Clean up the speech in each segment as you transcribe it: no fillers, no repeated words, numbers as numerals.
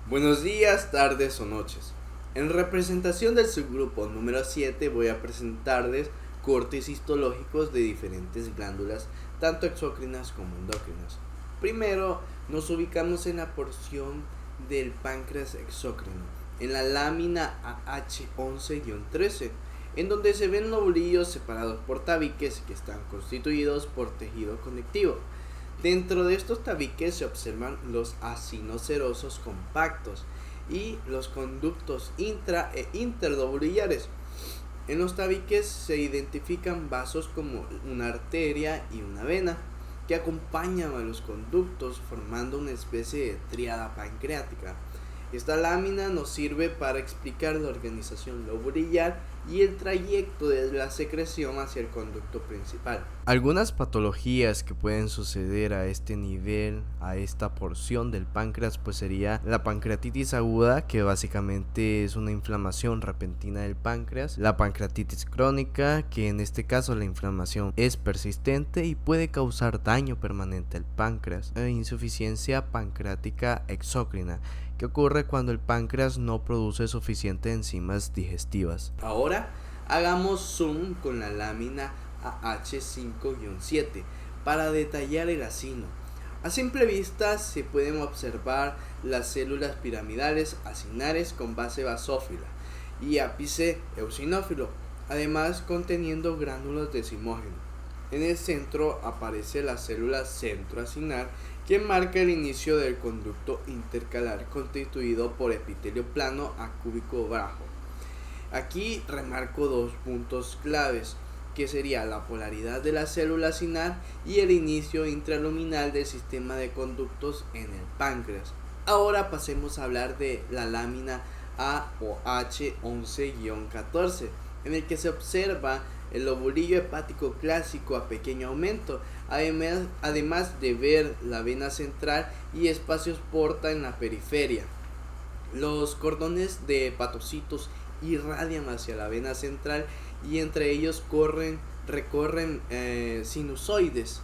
Buenos días, tardes o noches. En representación del subgrupo número 7 voy a presentarles cortes histológicos de diferentes glándulas, tanto exócrinas como endócrinas. Primero nos ubicamos en la porción del páncreas exócrino, en la lámina AH11-13, en donde se ven lobulillos separados por tabiques que están constituidos por tejido conectivo. Dentro de estos tabiques se observan los acinocerosos compactos y los conductos intra e interlobulillares. En los tabiques se identifican vasos como una arteria y una vena que acompañan a los conductos formando una especie de tríada pancreática. Esta lámina nos sirve para explicar la organización lobulillar y el trayecto de la secreción hacia el conducto principal. Algunas patologías que pueden suceder a este nivel, a esta porción del páncreas, pues sería la pancreatitis aguda, que básicamente es una inflamación repentina del páncreas, la pancreatitis crónica, que en este caso la inflamación es persistente y puede causar daño permanente al páncreas, e insuficiencia pancreática exócrina, que ocurre cuando el páncreas no produce suficientes enzimas digestivas. Ahora hagamos zoom con la lámina AH5-7 para detallar el acino. A simple vista se pueden observar las células piramidales acinares con base basófila y ápice eosinófilo, además conteniendo gránulos de zimógeno. En el centro aparece la célula centroacinar, que marca el inicio del conducto intercalar constituido por epitelio plano a cúbico bajo. Aquí remarco dos puntos claves, que sería la polaridad de la célula acinar y el inicio intraluminal del sistema de conductos en el páncreas. Ahora pasemos a hablar de la lámina A o H11-14, en el que se observa el lobulillo hepático clásico a pequeño aumento, además de ver la vena central y espacios porta en la periferia. Los cordones de hepatocitos irradian hacia la vena central y entre ellos recorren sinusoides.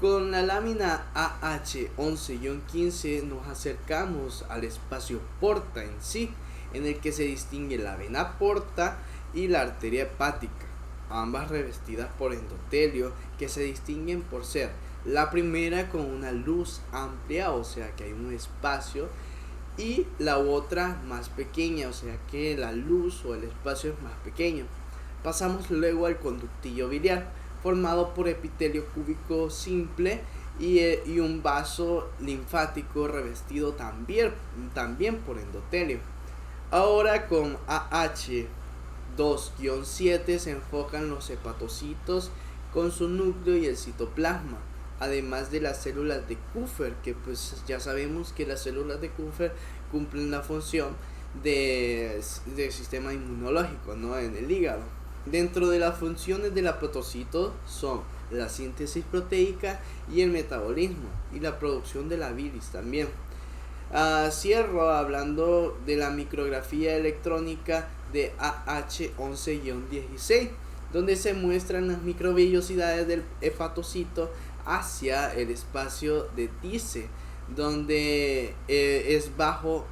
Con la lámina AH11-15 nos acercamos al espacio porta en sí, en el que se distingue la vena porta y la arteria hepática, ambas revestidas por endotelio, que se distinguen por ser la primera con una luz amplia, o sea que hay un espacio, y la otra más pequeña, o sea que la luz o el espacio es más pequeño. Pasamos luego al conductillo biliar, formado por epitelio cúbico simple y un vaso linfático revestido también por endotelio. Ahora con AH2-7 se enfocan los hepatocitos con su núcleo y el citoplasma, además de las células de Kupffer, que pues ya sabemos que las células de Kupffer cumplen la función del sistema inmunológico, ¿no?, en el hígado. Dentro de las funciones del hepatocito son la síntesis proteica y el metabolismo y la producción de la bilis también. Cierro hablando de la micrografía electrónica de AH11-16, donde se muestran las microvellosidades del hepatocito hacia el espacio de Tice, donde es bajo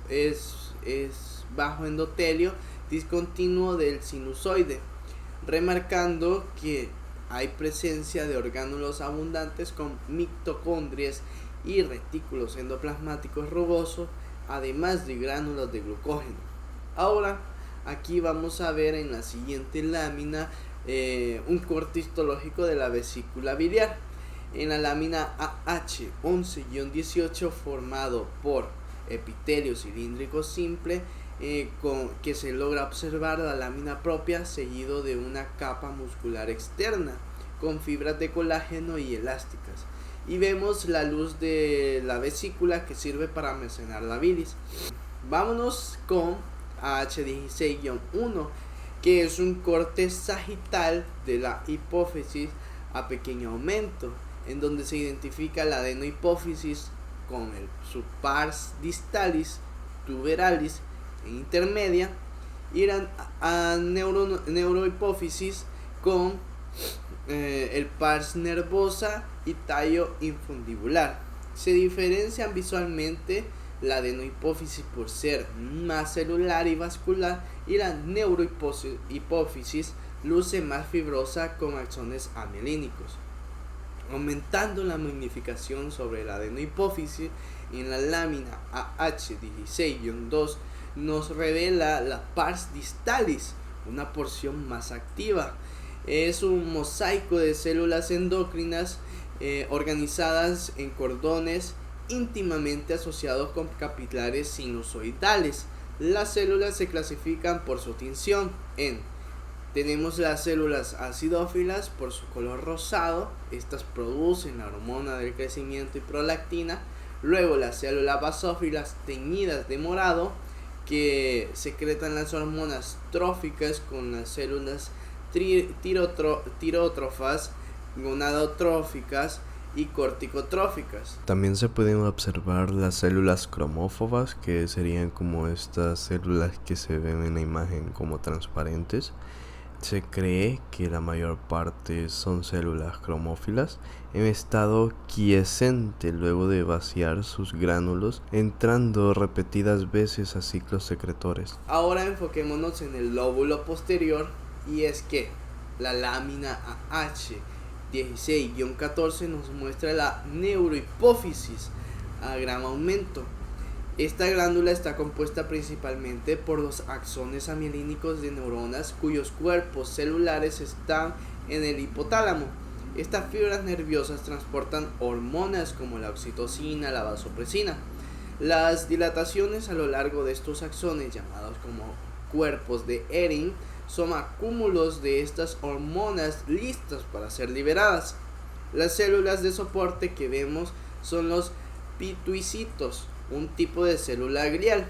endotelio discontinuo del sinusoide, remarcando que hay presencia de orgánulos abundantes con mitocondrias y retículos endoplasmáticos rugosos, además de gránulos de glucógeno. Ahora aquí vamos a ver en la siguiente lámina un corte histológico de la vesícula biliar. En la lámina AH11-18, formado por epitelio cilíndrico simple, que se logra observar la lámina propia seguido de una capa muscular externa con fibras de colágeno y elásticas, y vemos la luz de la vesícula que sirve para almacenar la bilis. Vámonos con AH16-1, que es un corte sagital de la hipófisis a pequeño aumento, en donde se identifica la adenohipófisis con su pars distalis, tuberalis intermedia, y la neurohipófisis con el pars nervosa y tallo infundibular. Se diferencian visualmente la adenohipófisis por ser más celular y vascular, y la neurohipófisis luce más fibrosa con axones amielínicos. Aumentando la magnificación sobre la adenohipófisis, en la lámina AH16-2 nos revela la pars distalis, una porción más activa. Es un mosaico de células endocrinas organizadas en cordones íntimamente asociados con capilares sinusoidales. Las células se clasifican por su tinción tenemos las células acidófilas por su color rosado. Estas producen la hormona del crecimiento y prolactina. Luego las células basófilas teñidas de morado, que secretan las hormonas tróficas, con las células tirótrofas, gonadotróficas y corticotróficas. También se pueden observar las células cromófobas, que serían como estas células que se ven en la imagen como transparentes. Se cree que la mayor parte son células cromófilas en estado quiescente luego de vaciar sus gránulos, entrando repetidas veces a ciclos secretores. Ahora enfoquémonos en el lóbulo posterior, y es que la lámina AH16-14 nos muestra la neurohipófisis a gran aumento. Esta glándula está compuesta principalmente por los axones amielínicos de neuronas cuyos cuerpos celulares están en el hipotálamo. Estas fibras nerviosas transportan hormonas como la oxitocina, la vasopresina. Las dilataciones a lo largo de estos axones, llamados como cuerpos de Ehring, son acúmulos de estas hormonas listas para ser liberadas. Las células de soporte que vemos son los pituicitos, un tipo de célula glial.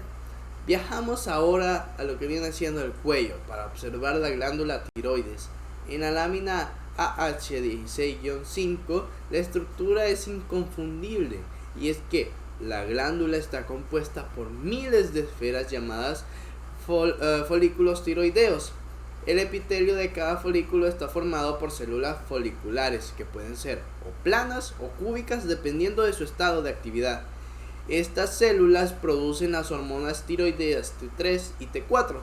Viajamos ahora a lo que viene siendo el cuello para observar la glándula tiroides. En la lámina AH16-5 la estructura es inconfundible, y es que la glándula está compuesta por miles de esferas llamadas folículos tiroideos. El epitelio de cada folículo está formado por células foliculares que pueden ser o planas o cúbicas dependiendo de su estado de actividad. Estas células producen las hormonas tiroideas T3 y T4.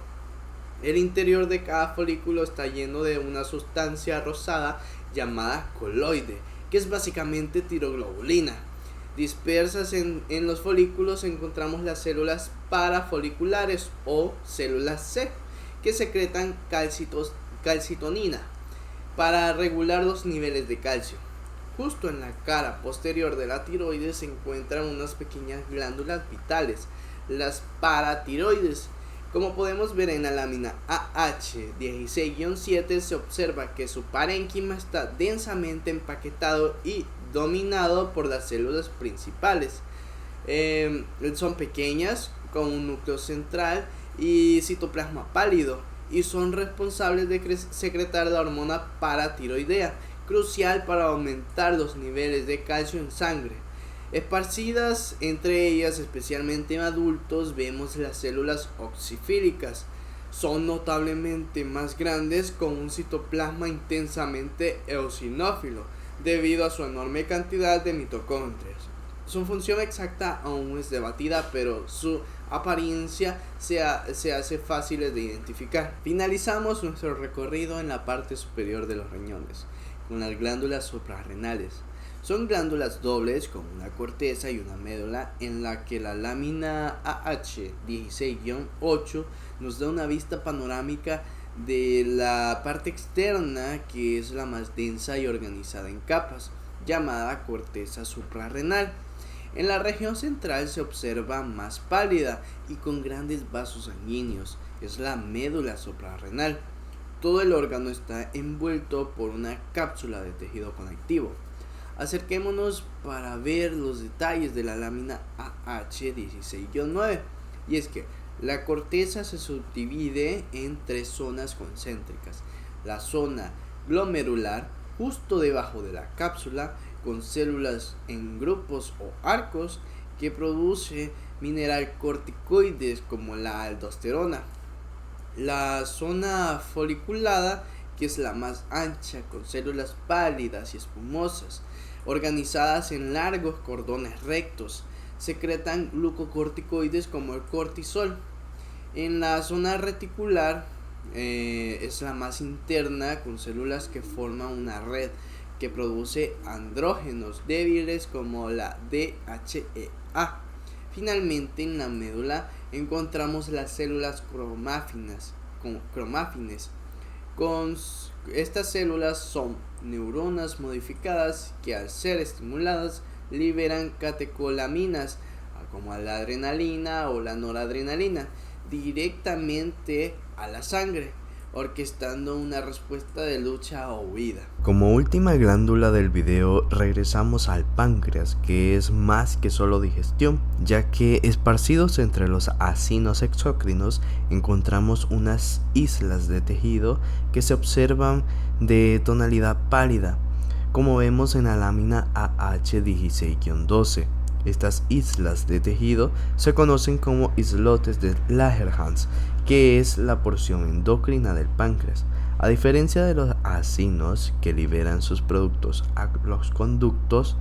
El interior de cada folículo está lleno de una sustancia rosada llamada coloide, que es básicamente tiroglobulina. Dispersas en los folículos encontramos las células parafoliculares o células C, que secretan calcitonina para regular los niveles de calcio. Justo en la cara posterior de la tiroides se encuentran unas pequeñas glándulas vitales, las paratiroides. Como podemos ver en la lámina AH16-7, se observa que su parénquima está densamente empaquetado y dominado por las células principales. Son pequeñas, con un núcleo central y citoplasma pálido, y son responsables de secretar la hormona paratiroidea, crucial para aumentar los niveles de calcio en sangre. Esparcidas entre ellas, especialmente en adultos, vemos las células oxifílicas. Son notablemente más grandes, con un citoplasma intensamente eosinófilo debido a su enorme cantidad de mitocondrias. Su función exacta aún es debatida, pero su apariencia se hace fácil de identificar. Finalizamos nuestro recorrido en la parte superior de los riñones, con las glándulas suprarrenales. Son glándulas dobles con una corteza y una médula, en la que la lámina AH16-8 nos da una vista panorámica de la parte externa, que es la más densa y organizada en capas, llamada corteza suprarrenal. En la región central se observa más pálida y con grandes vasos sanguíneos, es la médula suprarrenal. Todo el órgano está envuelto por una cápsula de tejido conectivo. Acerquémonos para ver los detalles de la lámina AH16-9, y es que la corteza se subdivide en tres zonas concéntricas. La zona glomerular, justo debajo de la cápsula, con células en grupos o arcos, que produce mineralcorticoides como la aldosterona. La zona foliculada, que es la más ancha, con células pálidas y espumosas, organizadas en largos cordones rectos. secretan glucocorticoides como el cortisol. En la zona reticular es la más interna, con células que forman una red que produce andrógenos débiles como la DHEA. Finalmente, en la médula encontramos las células cromáfines. Estas células son neuronas modificadas que, al ser estimuladas, liberan catecolaminas como la adrenalina o la noradrenalina directamente a la sangre, orquestando una respuesta de lucha o huida. Como última glándula del video, regresamos al páncreas, que es más que solo digestión, ya que esparcidos entre los acinos exócrinos encontramos unas islas de tejido que se observan de tonalidad pálida, como vemos en la lámina AH16-12. Estas islas de tejido se conocen como islotes de Langerhans, que es la porción endocrina del páncreas. A diferencia de los acinos, que liberan sus productos a los conductos,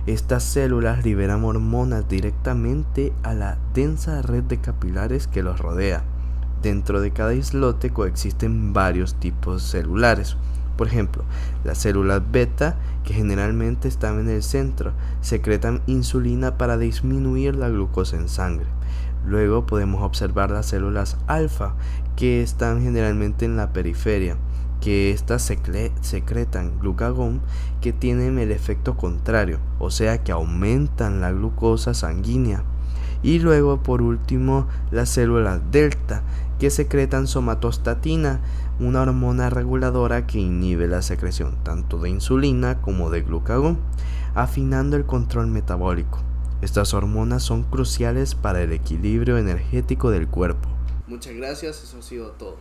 estas células liberan hormonas directamente a la densa red de capilares que los rodea. Dentro de cada islote coexisten varios tipos celulares. Por ejemplo, las células beta, que generalmente están en el centro, secretan insulina para disminuir la glucosa en sangre. Luego podemos observar las células alfa, que están generalmente en la periferia, que estas secretan glucagón, que tienen el efecto contrario, o sea que aumentan la glucosa sanguínea. Y luego, por último, las células delta, que secretan somatostatina, una hormona reguladora que inhibe la secreción tanto de insulina como de glucagón, afinando el control metabólico. Estas hormonas son cruciales para el equilibrio energético del cuerpo. Muchas gracias, eso ha sido todo.